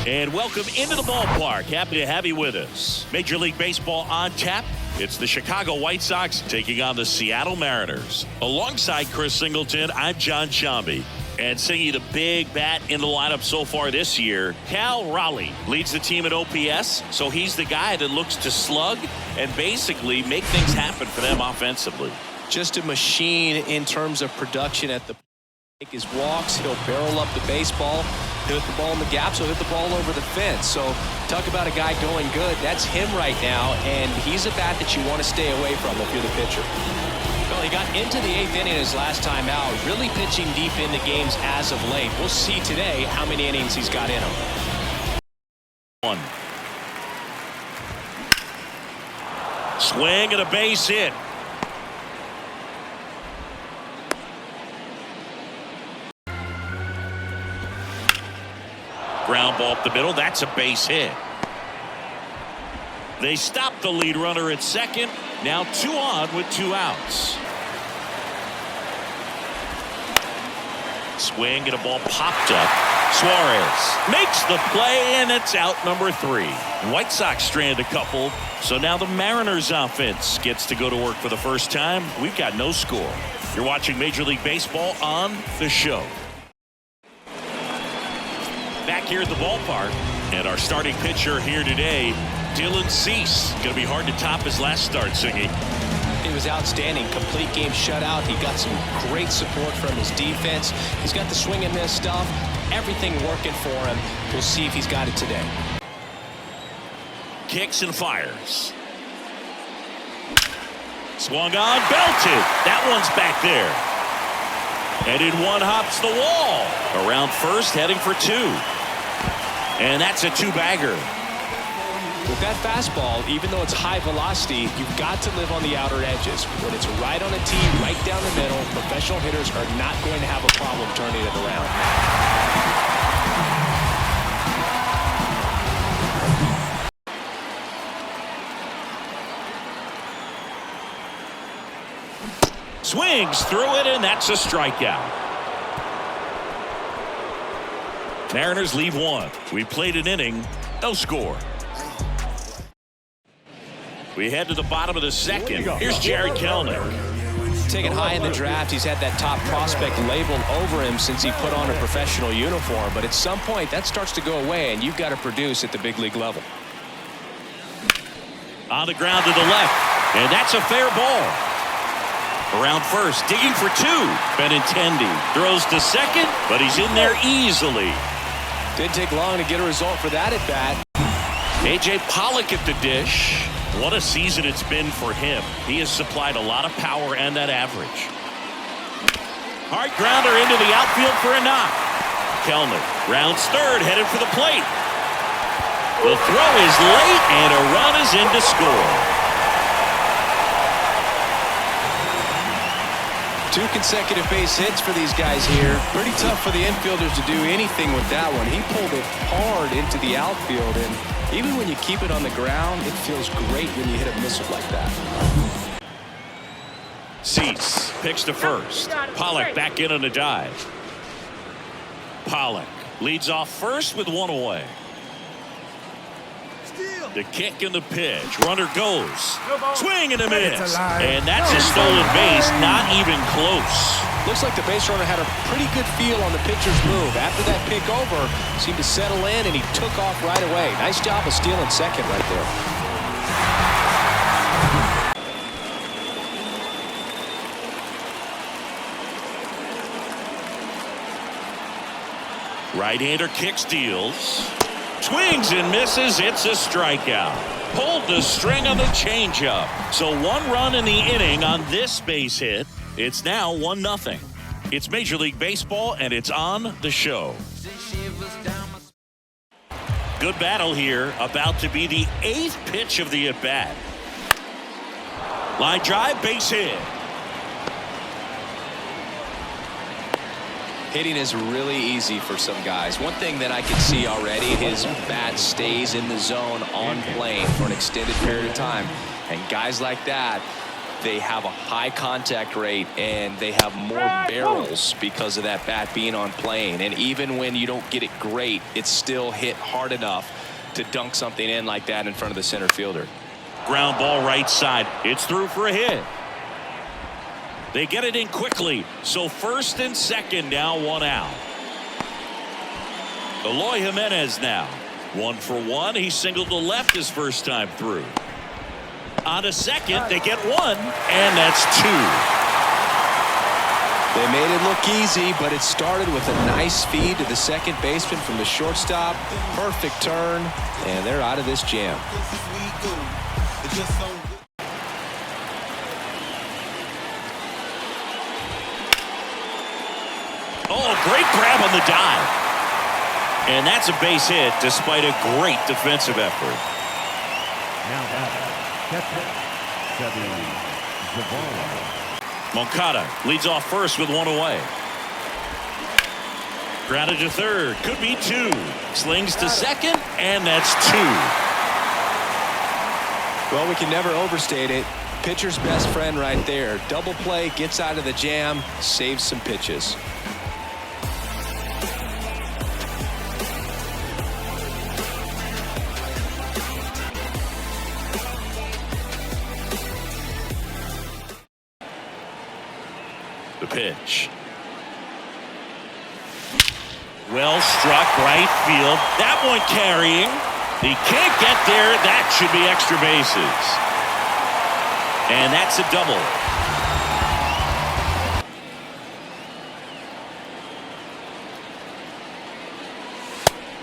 And welcome into the ballpark. Happy to have you with us. Major League Baseball on tap. It's the Chicago White Sox taking on the Seattle Mariners. Alongside Chris Singleton, I'm John Shambi. And singing the big bat in the lineup so far this year, Cal Raleigh leads the team at OPS. So he's the guy that looks to slug and basically make things happen for them offensively. Just a machine in terms of production at the take his walks. He'll barrel up the baseball. He'll hit the ball in the gaps. He'll hit the ball over the fence. So talk about a guy going good. That's him right now, and he's a bat that you want to stay away from if you're the pitcher. Well, he got into the 8th inning his last time out, really pitching deep into games as of late. We'll see today how many innings he's got in him. One. Swing and a base hit. Ground ball up the middle. That's a base hit. They stop the lead runner at second. Now 2 on with 2 outs. Swing and a ball popped up. Suarez makes the play, and it's out number 3. White Sox strand a couple. So now the Mariners offense gets to go to work for the first time. We've got no score. You're watching Major League Baseball on the show. Back here at the ballpark, and our starting pitcher here today, Dylan Cease. Going to be hard to top his last start, singing. He was outstanding. Complete game shutout. He got some great support from his defense. He's got the swing and miss stuff. Everything working for him. We'll see if he's got it today. Kicks and fires. Swung on, belted. That one's back there. And in one hops the wall. Around first, heading for 2. And that's a 2-bagger. With that fastball, even though it's high velocity, you've got to live on the outer edges. When it's right on a tee, right down the middle, professional hitters are not going to have a problem turning it around. Swings through it, and that's a strikeout. Mariners leave 1. We played an inning, no score. We head to the bottom of the second. Here's Jared Kelenic. Taken high in the draft, he's had that top prospect labeled over him since he put on a professional uniform. But at some point, that starts to go away, and you've got to produce at the big league level. On the ground to the left, and that's a fair ball. Around first, digging for 2. Benintendi throws to second, but he's in there easily. Didn't take long to get a result for that at bat. A.J. Pollock at the dish. What a season it's been for him. He has supplied a lot of power and that average. Hard grounder into the outfield for a knock. Kelenic rounds third, headed for the plate. The throw is late, and a run is in to score. 2 consecutive base hits for these guys here. Pretty tough for the infielders to do anything with that one. He pulled it hard into the outfield, and even when you keep it on the ground, it feels great when you hit a missile like that. Cease picks to first. Pollock back in on a dive. Pollock leads off first with 1 away. The kick and the pitch. Runner goes. Swing and a miss. And that's a stolen base. Not even close. Looks like the base runner had a pretty good feel on the pitcher's move. After that pick over, seemed to settle in, and he took off right away. Nice job of stealing second right there. Right-hander kick steals. Swings and misses. It's a strikeout. Pulled the string on the changeup. So 1 run in the inning on this base hit. It's now 1-0. It's Major League Baseball, and it's on the show. Good battle here. About to be the 8th pitch of the at-bat. Line drive, base hit. Hitting is really easy for some guys. One thing that I can see already, his bat stays in the zone on plane for an extended period of time. And guys like that they have a high contact rate and they have more barrels because of that bat being on plane. And even when you don't get it great, it's still hit hard enough to dunk something in like that in front of the center fielder. Ground ball right side. It's through for a hit. They get it in quickly. So first and second now, one out. Eloy Jimenez now. 1 for 1. He singled to left his first time through. On a second, they get one, and that's 2. They made it look easy, but it started with a nice feed to the second baseman from the shortstop. Perfect turn, and they're out of this jam. Oh, great grab on the dive. And that's a base hit despite a great defensive effort. Moncada leads off first with 1 away. Grounded to third. Could be 2. Slings to second, and that's 2. Well, we can never overstate it. Pitcher's best friend right there. Double play, gets out of the jam, saves some pitches. The pitch. Well struck, right field. That one carrying. He can't get there. That should be extra bases. And that's a double.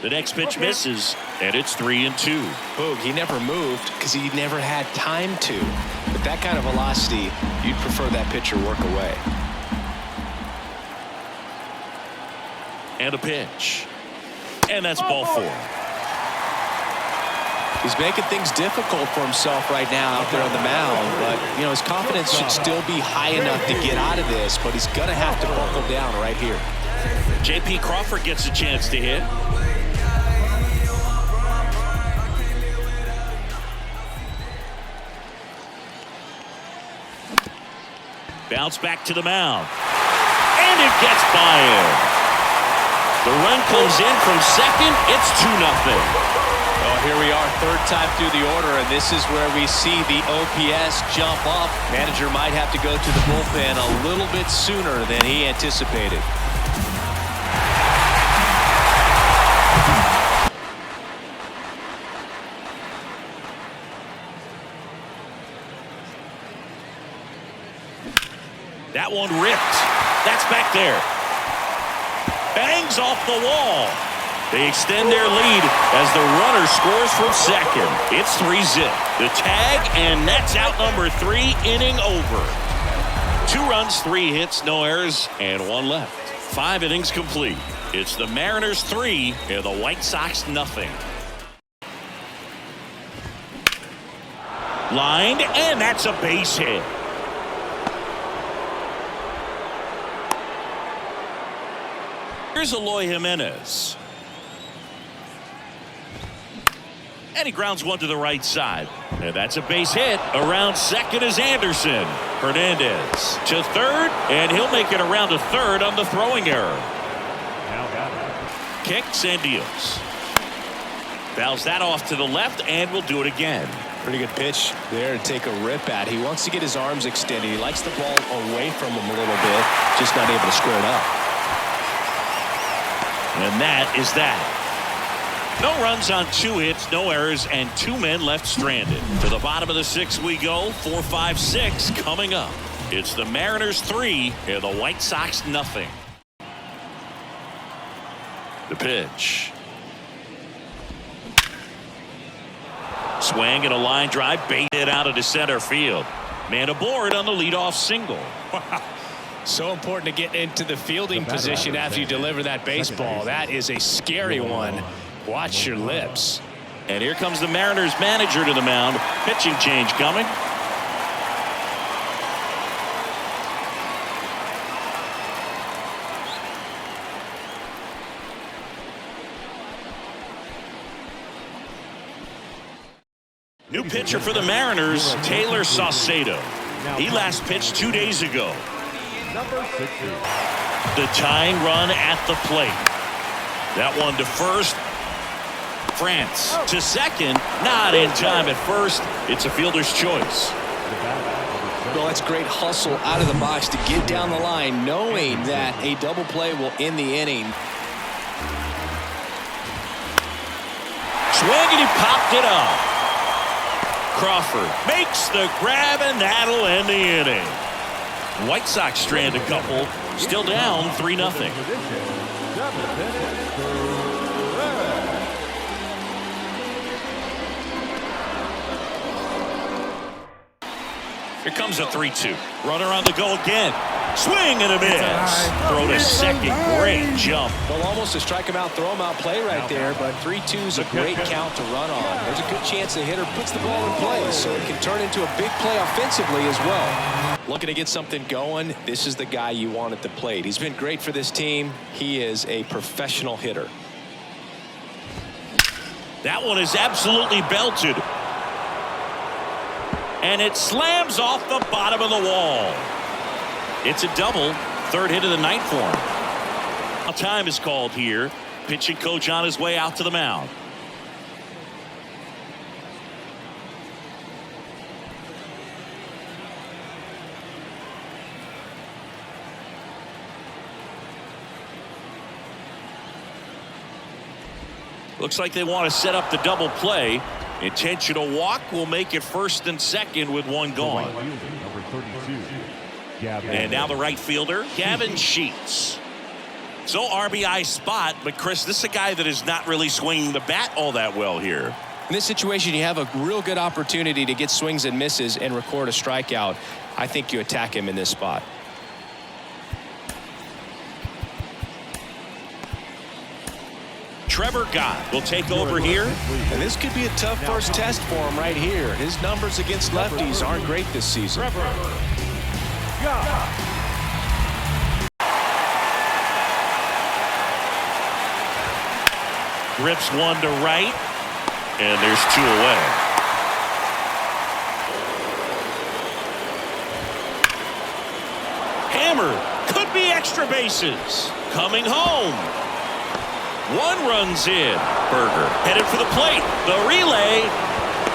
The next pitch misses, and it's 3-2. Boog, he never moved because he never had time to. With that kind of velocity, you'd prefer that pitcher work away. And a pitch. And that's ball 4. He's making things difficult for himself right now out there on the mound, but you know his confidence should still be high enough to get out of this, but he's gonna have to buckle down right here. J.P. Crawford gets a chance to hit. Bounce back to the mound. And it gets by him. The run comes in from second. It's 2-0. Well, here we are, third time through the order, and this is where we see the OPS jump up. Manager might have to go to the bullpen a little bit sooner than he anticipated. That one ripped. That's back there. Bangs off the wall. They extend their lead as the runner scores from second. It's 3-zip. The tag, and that's out number 3, inning over. 2 runs, 3 hits, no errors, and 1 left. 5 innings complete. It's the Mariners 3 and the White Sox nothing. Lined, and that's a base hit. Here's Eloy Jimenez. And he grounds one to the right side. And that's a base hit. Around second is Anderson. Hernandez to third, and he'll make it around to third on the throwing error. Kicks and deals. Fouls that off to the left, and will do it again. Pretty good pitch there to take a rip at. He wants to get his arms extended. He likes the ball away from him a little bit, just not able to square it up. And that is that. No runs on 2 hits, no errors, and 2 men left stranded. To the bottom of the 6th we go. 4, 5, 6 coming up. It's the Mariners 3 and the White Sox nothing. The pitch. Swing and a line drive, baited out into center field. Man aboard on the leadoff single. So important to get into the fielding position after you deliver that baseball. That is a scary one. Watch your lips. And here comes the Mariners manager to the mound. Pitching change coming. New pitcher for the Mariners, Taylor Saucedo. He last pitched 2 days ago. Number 60. The tying run at the plate. That one to first. France to second. Not in time at first. It's a fielder's choice. Well, that's great hustle out of the box to get down the line, knowing that a double play will end the inning. Swing, and he popped it up. Crawford makes the grab, and that'll end the inning. White Sox strand a couple. Still down 3-0. Here comes a 3-2. Runner on the go again. Swing and a miss. Throw to second. Great jump. Well, almost a strike him out, throw him out play right there, but 3-2 is a great count to run on. There's a good chance the hitter puts the ball in play, so it can turn into a big play offensively as well. Looking to get something going, this is the guy you want at the plate. He's been great for this team. He is a professional hitter. That one is absolutely belted. And it slams off the bottom of the wall. It's a double. Third hit of the night for him. Now time is called here. Pitching coach on his way out to the mound. Looks like they want to set up the double play. Intentional walk will make it first and second with one gone. Number 32. And now the right fielder, Gavin Sheets. So RBI spot, but Chris, this is a guy that is not really swinging the bat all that well here. In this situation, you have a real good opportunity to get swings and misses and record a strikeout. I think you attack him in this spot. Trevor Gott will take over here. And this could be a tough first test for him right here. His numbers against lefties aren't great this season. Grips one to right. And there's two away. Hammer. Could be extra bases. Coming home. One runs in. Berger headed for the plate. The relay.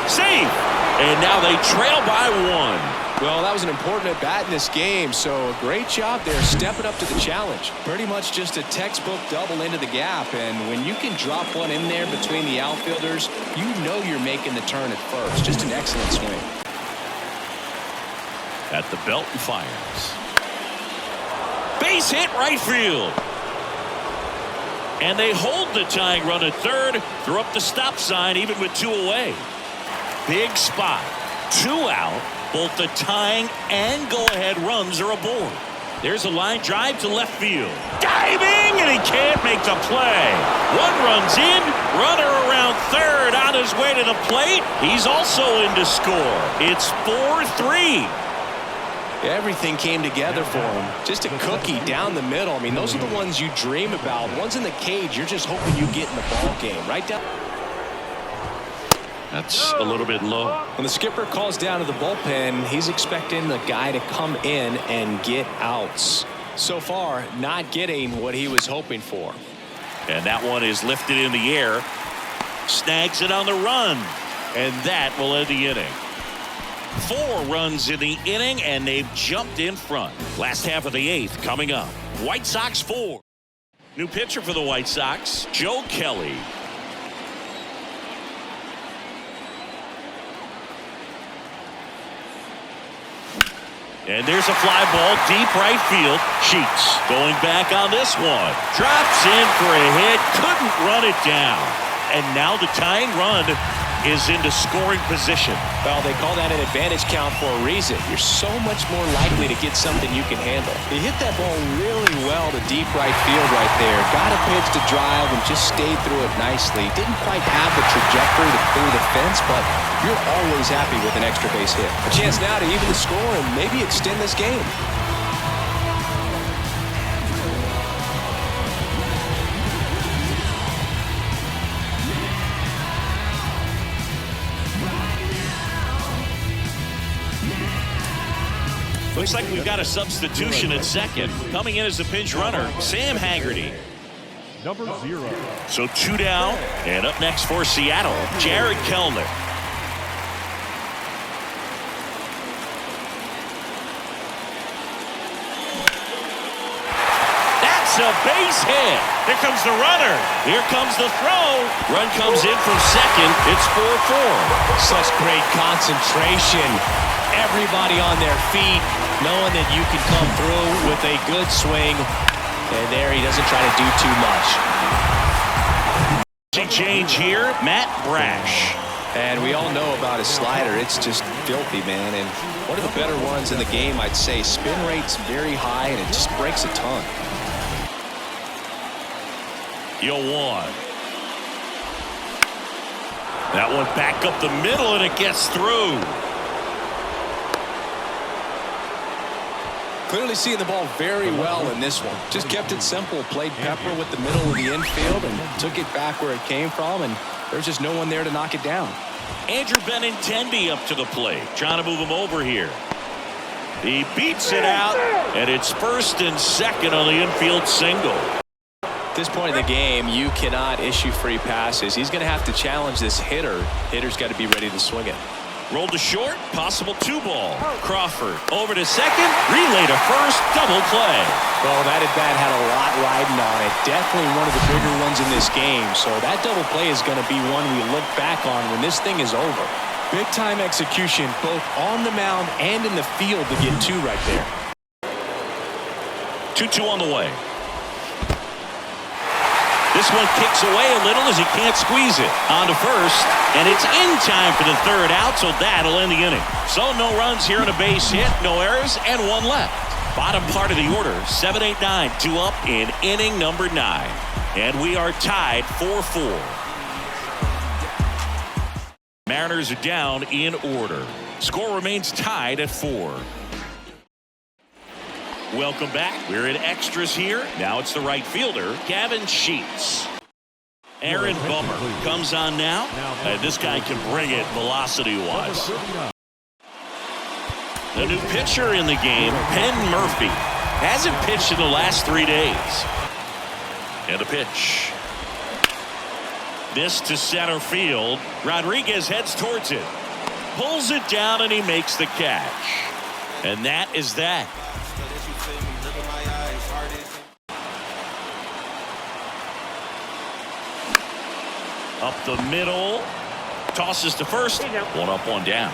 Safe. And now they trail by one. Well, that was an important at bat in this game, so a great job there stepping up to the challenge. Pretty much just a textbook double into the gap, and when you can drop one in there between the outfielders, you know you're making the turn at first. Just an excellent swing. At the belt and fires. Base hit right field. And they hold the tying run at third. Throw up the stop sign even with two away. Big spot. Two out. Both the tying and go-ahead runs are aboard. There's a line drive to left field. Diving, and he can't make the play. One runs in. Runner around third on his way to the plate. He's also in to score. It's 4-3. Everything came together for him. Just a cookie down the middle. I mean, those are the ones you dream about. Ones in the cage, you're just hoping you get in the ball game. Right down. That's a little bit low. When the skipper calls down to the bullpen, he's expecting the guy to come in and get outs. So far, not getting what he was hoping for. And that one is lifted in the air. Snags it on the run. And that will end the inning. 4 runs in the inning, and they've jumped in front. Last half of the 8th coming up. White Sox 4. New pitcher for the White Sox, Joe Kelly. And there's a fly ball deep right field. Sheets going back on this one. Drops in for a hit. Couldn't run it down. And now the tying run is into scoring position. Well, they call that an advantage count for a reason. You're so much more likely to get something you can handle. He hit that ball really well to deep right field right there. Got a pitch to drive and just stayed through it nicely. Didn't quite have the trajectory to clear the fence, but you're always happy with an extra base hit. A chance now to even the score and maybe extend this game. looks like we've got a substitution at second. Coming in as the pinch runner, Sam Haggerty. Number 0. So 2 down, and up next for Seattle, Jared Kellner. That's a base hit. Here comes the runner. Here comes the throw. Run comes in from second. It's 4-4. Such great concentration. Everybody on their feet, knowing that you can come through with a good swing. And there he doesn't try to do too much. Change here, Matt Brash. And we all know about his slider. It's just filthy, man. And one of the better ones in the game, I'd say. Spin rate's very high, and it just breaks a ton. 0-1. That one back up the middle, and it gets through. Clearly seeing the ball very well in this one. Just kept it simple. Played pepper with the middle of the infield and took it back where it came from, and there's just no one there to knock it down. Andrew Benintendi up to the plate, trying to move him over here. He beats it out, and it's first and second on the infield single. At this point in the game, you cannot issue free passes. He's going to have to challenge this hitter. Hitter's got to be ready to swing it. Rolled to short, possible 2-ball. Crawford over to second, relay to first, double play. Well, that at bat had a lot riding on it. Definitely one of the bigger ones in this game. So that double play is going to be one we look back on when this thing is over. Big time execution, both on the mound and in the field to get 2 right there. 2-2 on the way. This one kicks away a little as he can't squeeze it. On to first, and it's in time for the third out, so that'll end the inning. So no runs here on a base hit, no errors, and 1 left. Bottom part of the order, 7-8-9, 2 up in inning number 9. And we are tied 4-4. Mariners are down in order. Score remains tied at 4. Welcome back. We're in extras here. Now it's the right fielder, Gavin Sheets. Aaron Bummer comes on now. This guy can bring it velocity-wise. The new pitcher in the game, Penn Murphy. Hasn't pitched in the last 3 days. And a pitch. This to center field. Rodriguez heads towards it. Pulls it down, and he makes the catch. And that is that. Up the middle. Tosses to first. 1 up, 1 down.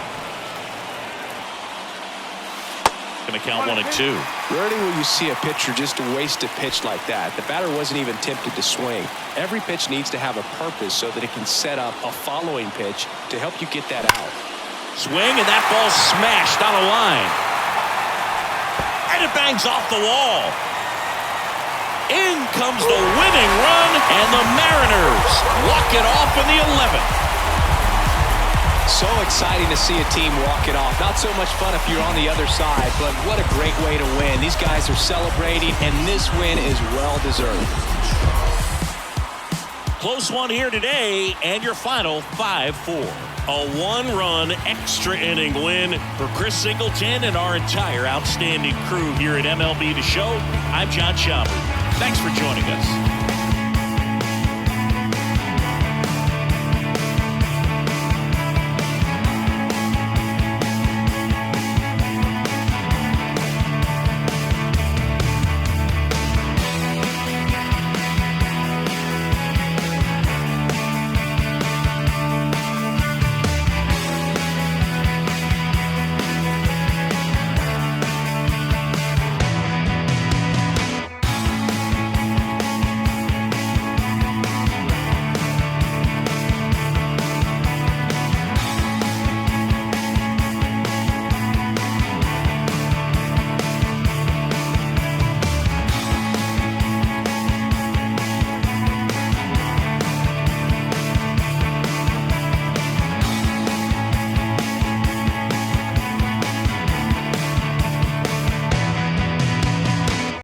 Going to count 1 and 2. Rarely will you see a pitcher just waste a pitch like that. The batter wasn't even tempted to swing. Every pitch needs to have a purpose so that it can set up a following pitch to help you get that out. Swing, and that ball smashed on a line. And it bangs off the wall. In comes the winning run, and the Mariners walk it off in the 11th. So exciting to see a team walk it off. Not so much fun if you're on the other side, but what a great way to win. These guys are celebrating, and this win is well-deserved. Close one here today, and your final 5-4. A 1-run extra inning win for Chris Singleton and our entire outstanding crew here at MLB The Show. I'm John Schaub. Thanks for joining us.